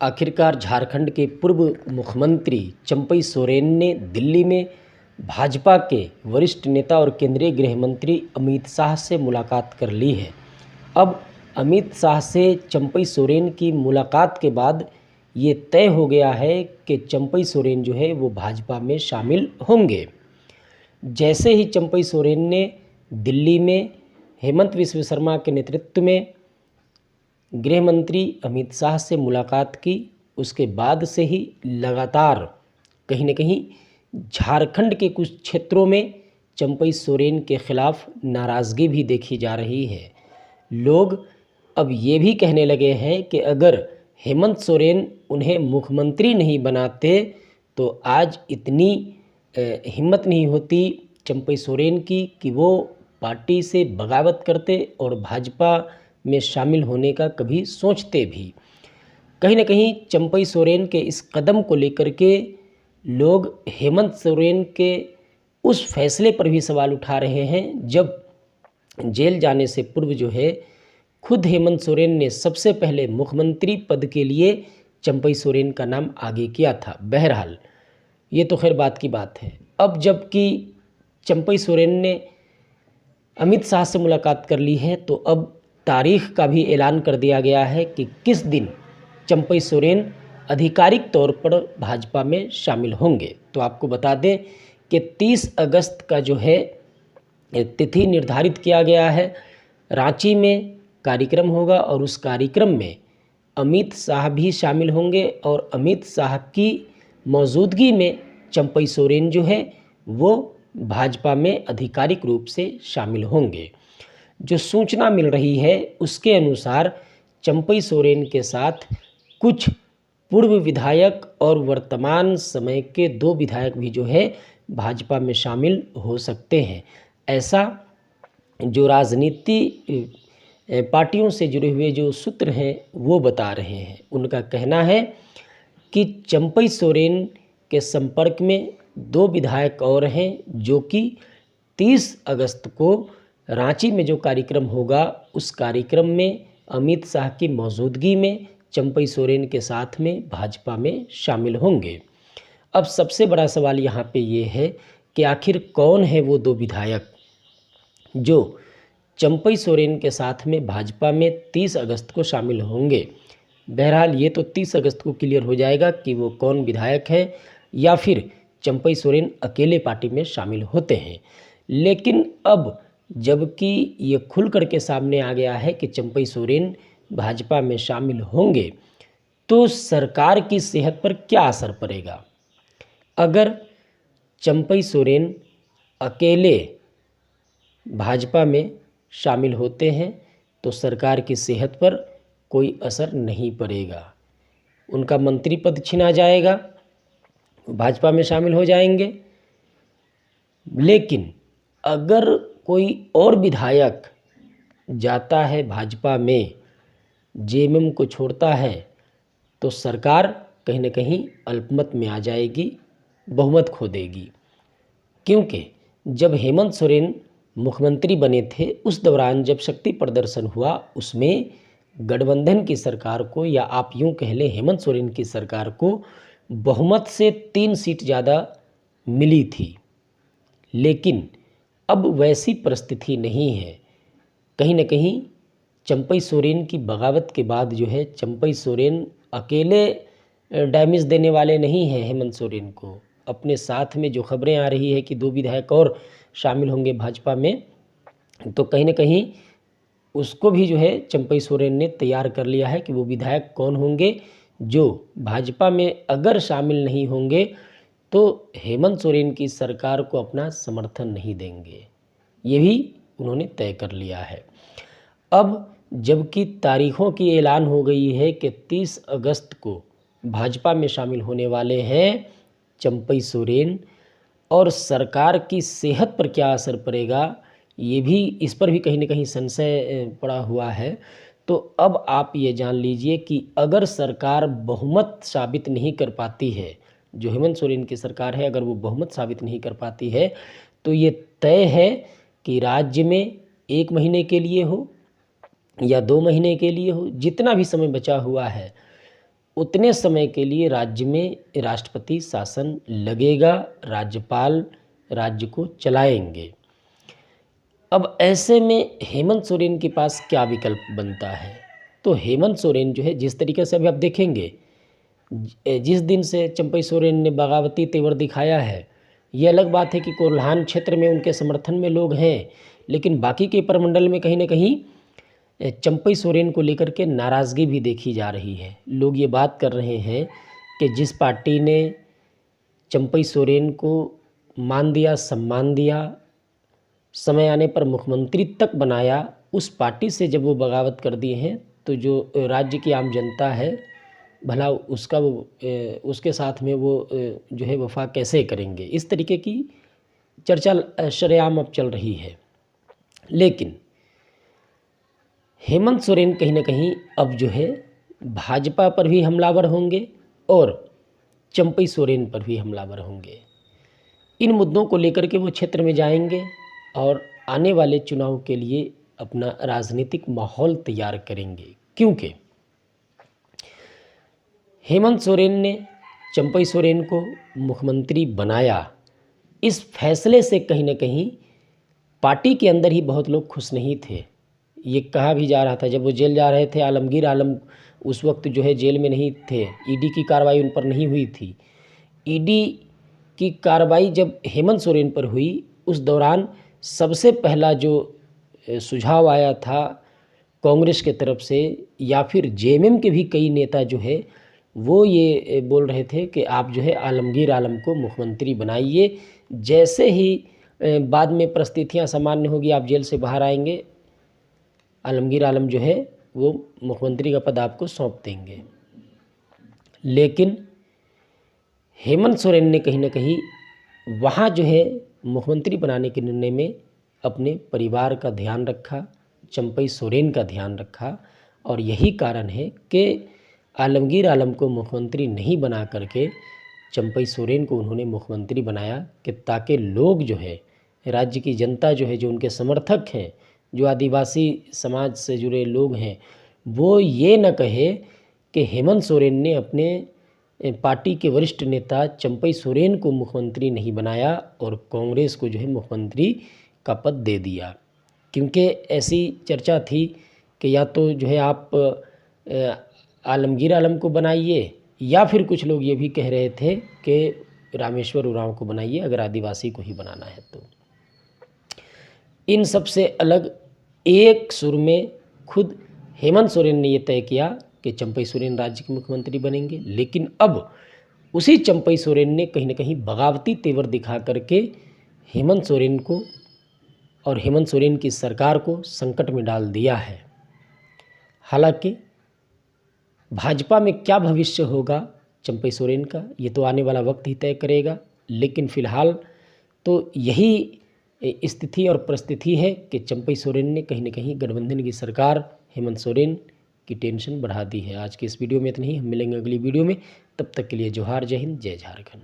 आखिरकार झारखंड के पूर्व मुख्यमंत्री चंपई सोरेन ने दिल्ली में भाजपा के वरिष्ठ नेता और केंद्रीय गृह मंत्री अमित शाह से मुलाकात कर ली है। अब अमित शाह से चंपई सोरेन की मुलाकात के बाद ये तय हो गया है कि चंपई सोरेन जो है वो भाजपा में शामिल होंगे। जैसे ही चंपई सोरेन ने दिल्ली में हेमंत विश्व शर्मा के नेतृत्व में गृह मंत्री अमित शाह से मुलाकात की, उसके बाद से ही लगातार कहीं न कहीं झारखंड के कुछ क्षेत्रों में चंपई सोरेन के खिलाफ नाराज़गी भी देखी जा रही है। लोग अब ये भी कहने लगे हैं कि अगर हेमंत सोरेन उन्हें मुख्यमंत्री नहीं बनाते तो आज इतनी हिम्मत नहीं होती चंपई सोरेन की कि वो पार्टी से बगावत करते और भाजपा में शामिल होने का कभी सोचते भी। कहीं न कहीं चंपई सोरेन के इस कदम को लेकर के लोग हेमंत सोरेन के उस फैसले पर भी सवाल उठा रहे हैं जब जेल जाने से पूर्व जो है खुद हेमंत सोरेन ने सबसे पहले मुख्यमंत्री पद के लिए चंपई सोरेन का नाम आगे किया था। बहरहाल ये तो खैर बात की बात है। अब जबकि चंपई सोरेन ने अमित शाह से मुलाकात कर ली है तो अब तारीख का भी ऐलान कर दिया गया है कि किस दिन चंपई सोरेन आधिकारिक तौर पर भाजपा में शामिल होंगे। तो आपको बता दें कि 30 अगस्त का जो है तिथि निर्धारित किया गया है। रांची में कार्यक्रम होगा और उस कार्यक्रम में अमित शाह भी शामिल होंगे और अमित शाह की मौजूदगी में चंपई सोरेन जो है वो भाजपा में आधिकारिक रूप से शामिल होंगे। जो सूचना मिल रही है उसके अनुसार चंपई सोरेन के साथ कुछ पूर्व विधायक और वर्तमान समय के 2 विधायक भी जो है भाजपा में शामिल हो सकते हैं। ऐसा जो राजनीति पार्टियों से जुड़े हुए जो सूत्र हैं वो बता रहे हैं। उनका कहना है कि चंपई सोरेन के संपर्क में 2 विधायक और हैं जो कि 30 अगस्त को रांची में जो कार्यक्रम होगा उस कार्यक्रम में अमित शाह की मौजूदगी में चंपई सोरेन के साथ में भाजपा में शामिल होंगे। अब सबसे बड़ा सवाल यहाँ पे ये है कि आखिर कौन है वो 2 विधायक जो चंपई सोरेन के साथ में भाजपा में 30 अगस्त को शामिल होंगे। बहरहाल ये तो 30 अगस्त को क्लियर हो जाएगा कि वो कौन विधायक है या फिर चंपई सोरेन अकेले पार्टी में शामिल होते हैं। लेकिन अब जबकि ये खुल करके सामने आ गया है कि चंपई सोरेन भाजपा में शामिल होंगे तो सरकार की सेहत पर क्या असर पड़ेगा। अगर चंपई सोरेन अकेले भाजपा में शामिल होते हैं तो सरकार की सेहत पर कोई असर नहीं पड़ेगा। उनका मंत्री पद छिना जाएगा, भाजपा में शामिल हो जाएंगे। लेकिन अगर कोई और विधायक जाता है भाजपा में, जेएमएम को छोड़ता है तो सरकार कहीं न कहीं अल्पमत में आ जाएगी, बहुमत खो देगी। क्योंकि जब हेमंत सोरेन मुख्यमंत्री बने थे उस दौरान जब शक्ति प्रदर्शन हुआ उसमें गठबंधन की सरकार को या आप यूँ कह लें हेमंत सोरेन की सरकार को बहुमत से 3 सीट ज़्यादा मिली थी। लेकिन अब वैसी परिस्थिति नहीं है। कहीं न कहीं चंपई सोरेन की बगावत के बाद जो है चंपई सोरेन अकेले डैमेज देने वाले नहीं हैं हेमंत सोरेन को। अपने साथ में जो खबरें आ रही है कि 2 विधायक और शामिल होंगे भाजपा में, तो कहीं न कहीं उसको भी जो है चंपई सोरेन ने तैयार कर लिया है कि वो विधायक कौन होंगे जो भाजपा में अगर शामिल नहीं होंगे तो हेमंत सोरेन की सरकार को अपना समर्थन नहीं देंगे। ये भी उन्होंने तय कर लिया है। अब जबकि तारीखों की ऐलान हो गई है कि 30 अगस्त को भाजपा में शामिल होने वाले हैं चंपई सोरेन, और सरकार की सेहत पर क्या असर पड़ेगा ये भी, इस पर भी कहीं न कहीं संशय पड़ा हुआ है। तो अब आप ये जान लीजिए कि अगर सरकार बहुमत साबित नहीं कर पाती है, जो हेमंत सोरेन की सरकार है अगर वो बहुमत साबित नहीं कर पाती है तो ये तय है कि राज्य में 1 महीने के लिए हो या 2 महीने के लिए हो, जितना भी समय बचा हुआ है उतने समय के लिए राज्य में राष्ट्रपति शासन लगेगा, राज्यपाल राज्य को चलाएंगे। अब ऐसे में हेमंत सोरेन के पास क्या विकल्प बनता है? तो हेमंत सोरेन जो है, जिस तरीके से अभी आप देखेंगे, जिस दिन से चंपई सोरेन ने बगावती तेवर दिखाया है, ये अलग बात है कि कोल्हान क्षेत्र में उनके समर्थन में लोग हैं, लेकिन बाकी के प्रमंडल में कहीं ना कहीं चंपई सोरेन को लेकर के नाराज़गी भी देखी जा रही है। लोग ये बात कर रहे हैं कि जिस पार्टी ने चंपई सोरेन को मान दिया, सम्मान दिया, समय आने पर मुख्यमंत्री तक बनाया, उस पार्टी से जब वो बगावत कर दिए हैं तो जो राज्य की आम जनता है, भला उसका वो उसके साथ में वो जो है वफा कैसे करेंगे। इस तरीके की चर्चा शरेआम अब चल रही है। लेकिन हेमंत सोरेन कहीं ना कहीं अब जो है भाजपा पर भी हमलावर होंगे और चंपई सोरेन पर भी हमलावर होंगे। इन मुद्दों को लेकर के वो क्षेत्र में जाएंगे और आने वाले चुनाव के लिए अपना राजनीतिक माहौल तैयार करेंगे, क्योंकि हेमंत सोरेन ने चंपई सोरेन को मुख्यमंत्री बनाया। इस फैसले से कहीं ना कहीं पार्टी के अंदर ही बहुत लोग खुश नहीं थे। ये कहा भी जा रहा था, जब वो जेल जा रहे थे, आलमगीर आलम उस वक्त जो है जेल में नहीं थे, ईडी की कार्रवाई उन पर नहीं हुई थी। ईडी की कार्रवाई जब हेमंत सोरेन पर हुई, उस दौरान सबसे पहला जो सुझाव आया था कांग्रेस के तरफ से या फिर जेएमएम के भी कई नेता जो है वो ये बोल रहे थे कि आप जो है आलमगीर आलम को मुख्यमंत्री बनाइए, जैसे ही बाद में परिस्थितियां सामान्य होगी, आप जेल से बाहर आएंगे, आलमगीर आलम जो है वो मुख्यमंत्री का पद आपको सौंप देंगे। लेकिन हेमंत सोरेन ने कहीं ना कहीं वहाँ जो है मुख्यमंत्री बनाने के निर्णय में अपने परिवार का ध्यान रखा, चंपई सोरेन का ध्यान रखा, और यही कारण है कि आलमगीर आलम को मुख्यमंत्री नहीं बना करके चंपई सोरेन को उन्होंने मुख्यमंत्री बनाया, कि ताकि लोग जो है, राज्य की जनता जो है, जो उनके समर्थक हैं, जो आदिवासी समाज से जुड़े लोग हैं, वो ये न कहे कि हेमंत सोरेन ने अपने पार्टी के वरिष्ठ नेता चंपई सोरेन को मुख्यमंत्री नहीं बनाया और कांग्रेस को जो है मुख्यमंत्री का पद दे दिया। क्योंकि ऐसी चर्चा थी कि या तो जो है आप आलमगीर आलम को बनाइए, या फिर कुछ लोग ये भी कह रहे थे कि रामेश्वर उरांव को बनाइए अगर आदिवासी को ही बनाना है तो। इन सब से अलग एक सुर में खुद हेमंत सोरेन ने यह तय किया कि चंपई सोरेन राज्य के मुख्यमंत्री बनेंगे। लेकिन अब उसी चंपई सोरेन ने कहीं ना कहीं बगावती तेवर दिखा करके हेमंत सोरेन को और हेमंत सोरेन की सरकार को संकट में डाल दिया है। हालांकि भाजपा में क्या भविष्य होगा चंपई सोरेन का, ये तो आने वाला वक्त ही तय करेगा। लेकिन फिलहाल तो यही स्थिति और परिस्थिति है कि चंपई सोरेन ने कहीं ना कहीं गठबंधन की सरकार हेमंत सोरेन की टेंशन बढ़ा दी है। आज के इस वीडियो में इतना ही, हम मिलेंगे अगली वीडियो में। तब तक के लिए जोहार, जय हिंद, जय झारखंड।